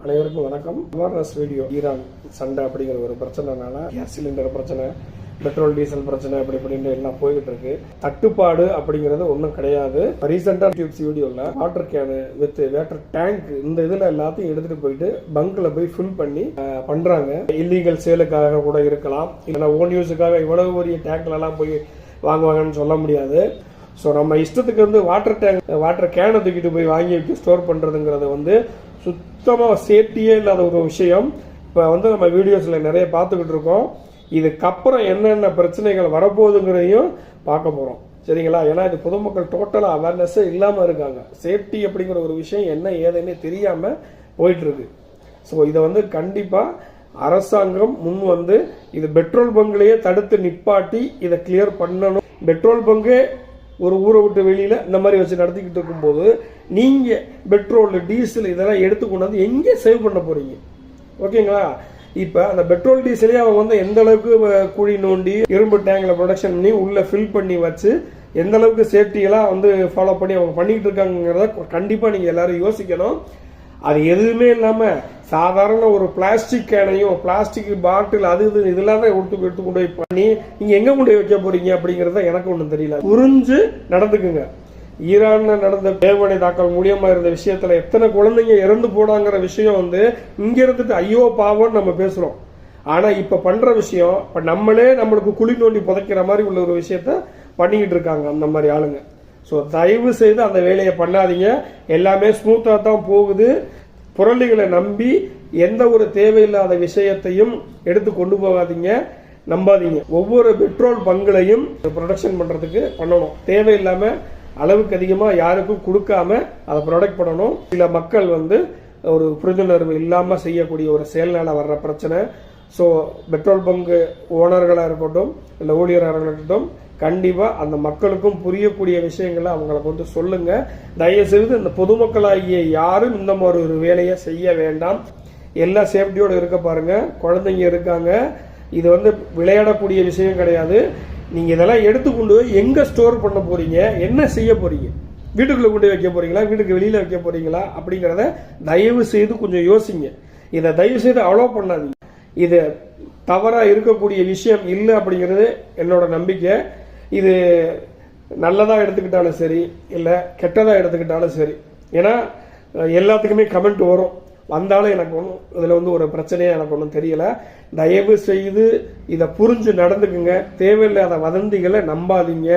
அனைவருக்கும் வணக்கம். Awareness video. Iran சண்டை அப்படிங்கிற ஒரு பிரச்சனைனால கேஸ் சிலிண்டர் பிரச்சனை, பெட்ரோல் டீசல் பிரச்சனை இப்படின்னு எல்லாம் போய்கிட்டு இருக்கு. தட்டுப்பாடு அப்படிங்கிறது ஒன்றும் கிடையாது. ரீசெண்டா டியூப்ஸ் வீடியோல water can with water tank இந்த இதுல எல்லாத்தையும் எடுத்துட்டு போயிட்டு பங்க்ல போய் ஃபில் பண்ணி பண்றாங்க. இல்லீகல் சேலுக்காக கூட இருக்கலாம், இல்லைன்னா ஓன் யூஸுக்காக இவ்வளவு பெரிய டேங்க்ல எல்லாம் போய் வாங்குவாங்கன்னு சொல்ல முடியாது. ஸோ நம்ம இஷ்டத்துக்கு வந்து வாட்டர் கேனை தூக்கிட்டு போய் வாங்கி ஸ்டோர் பண்றதுங்கிறது வந்து சுத்தமாக சேஃப்டியே இல்லாத ஒரு விஷயம். இப்போ வந்து நம்ம வீடியோஸில் நிறைய பார்த்துக்கிட்டு இருக்கோம். இதுக்கப்புறம் என்னென்ன பிரச்சனைகள் வரப்போகுதுங்கிறதையும் பார்க்க போகிறோம். சரிங்களா? ஏன்னா இது பொதுமக்கள் டோட்டலாக அவேர்னஸே இல்லாமல் இருக்காங்க. சேஃப்டி அப்படிங்கிற ஒரு விஷயம் என்ன ஏதுன்னு தெரியாமல் போயிட்டு இருக்கு. ஸோ இதை வந்து கண்டிப்பாக அரசாங்கம் முன் வந்து இது பெட்ரோல் பங்க்லேயே தடுத்து நிப்பாட்டி இதை கிளியர் பண்ணணும். பெட்ரோல் பங்கே ஒரு ஊரை விட்டு வெளியில இந்த மாதிரி வச்சு நடத்திக்கிட்டு இருக்கும்போது நீங்க பெட்ரோல் டீசல் இதெல்லாம் எடுத்துக்கொண்டு எங்கே சேவ் பண்ண போறீங்க? ஓகேங்களா? இப்ப அந்த பெட்ரோல் டீசலே அவங்க வந்து எந்த அளவுக்கு குழி நோண்டி இரும்பு டேங்க்ல ப்ரொடக்ஷன் பண்ணி உள்ள ஃபில் பண்ணி வச்சு எந்த அளவுக்கு சேஃப்டி எல்லாம் வந்து ஃபாலோ பண்ணி அவங்க பண்ணிட்டு இருக்காங்கிறத கண்டிப்பா நீங்க எல்லாரும் யோசிக்கணும். அது எதுவுமே இல்லாம சாதாரண ஒரு பிளாஸ்டிக் கேனையும் பிளாஸ்டிக் பாட்டில் அது இதெல்லாம் தான் எடுத்து கொண்டு போய் பண்ணி நீங்க எங்க கொண்டு போய் வைக்க போறீங்க அப்படிங்கறத எனக்கு ஒன்றும் தெரியல. புரிஞ்சு நடந்துக்குங்க. ஈரான்ல நடந்த ஏவுகணை தாக்கல் மூலியமா இருந்த விஷயத்துல எத்தனை குழந்தைங்க இறந்து போனாங்கிற விஷயம் வந்து இங்க இருந்துட்டு ஐயோ பாவம் நம்ம பேசுறோம். ஆனா இப்ப பண்ற விஷயம் இப்ப நம்மளே நம்மளுக்கு குழி நோண்டி புதைக்கிற மாதிரி உள்ள ஒரு விஷயத்த பண்ணிக்கிட்டு இருக்காங்க அந்த மாதிரி ஆளுங்க. ஸோ தயவு செய்து அந்த வேலையை பண்ணாதீங்க. எல்லாமே ஸ்மூத்தா தான் போகுது. புரளிகளை நம்பி எந்த ஒரு தேவையில்லாத விஷயத்தையும் எடுத்து கொண்டு போகாதீங்க, நம்பாதீங்க. ஒவ்வொரு பெட்ரோல் பங்குலையும் ப்ரொடக்ஷன் பண்றதுக்கு பண்ணணும். தேவையில்லாம அளவுக்கு அதிகமாக யாருக்கும் கொடுக்காம அதை ப்ரொடக்ட் பண்ணணும். சில மக்கள் வந்து ஒரு புரிந்துணர்வு இல்லாமல் செய்யக்கூடிய ஒரு செயல்னால வர்ற பிரச்சனை. ஸோ பெட்ரோல் பங்கு ஓனர்களாக இருக்கட்டும் இல்லை ஊழியராக இருக்கட்டும் கண்டிப்பாக அந்த மக்களுக்கும் புரியக்கூடிய விஷயங்களை அவங்களுக்கு வந்து சொல்லுங்க. தயவுசெய்து இந்த பொதுமக்களாகிய யாரும் இந்த மாதிரி ஒரு வேலையை செய்ய வேண்டாம். எல்லா சேஃப்டியோடு இருக்க பாருங்க. குழந்தைங்க இருக்காங்க. இது வந்து விளையாடக்கூடிய விஷயம் கிடையாது. நீங்க இதெல்லாம் எடுத்துக்கொண்டு எங்க ஸ்டோர் பண்ண போறீங்க, என்ன செய்ய போறீங்க? வீட்டுக்குள்ள கொண்டு வைக்க போறீங்களா, வீட்டுக்கு வெளியில வைக்க போறீங்களா அப்படிங்கிறத தயவு செய்து கொஞ்சம் யோசிங்க. இதை தயவு செய்து அலோவ் பண்ணாதீங்க. இது தவறா இருக்கக்கூடிய விஷயம் இல்லை அப்படிங்கிறது என்னோட நம்பிக்கை. இது நல்லதா எடுத்துக்கிட்டாலும் சரி இல்லை கெட்டதா எடுத்துக்கிட்டாலும் சரி. ஏன்னா எல்லாத்துக்குமே கமெண்ட் வரும். வந்தாலும் எனக்கு ஒன்றும் இதில் வந்து ஒரு பிரச்சனையாக எனக்கு ஒன்றும் தெரியல. தயவு செய்து இதை புரிஞ்சு நடந்துக்குங்க. தேவையில்லாத வதந்திகளை நம்பாதீங்க.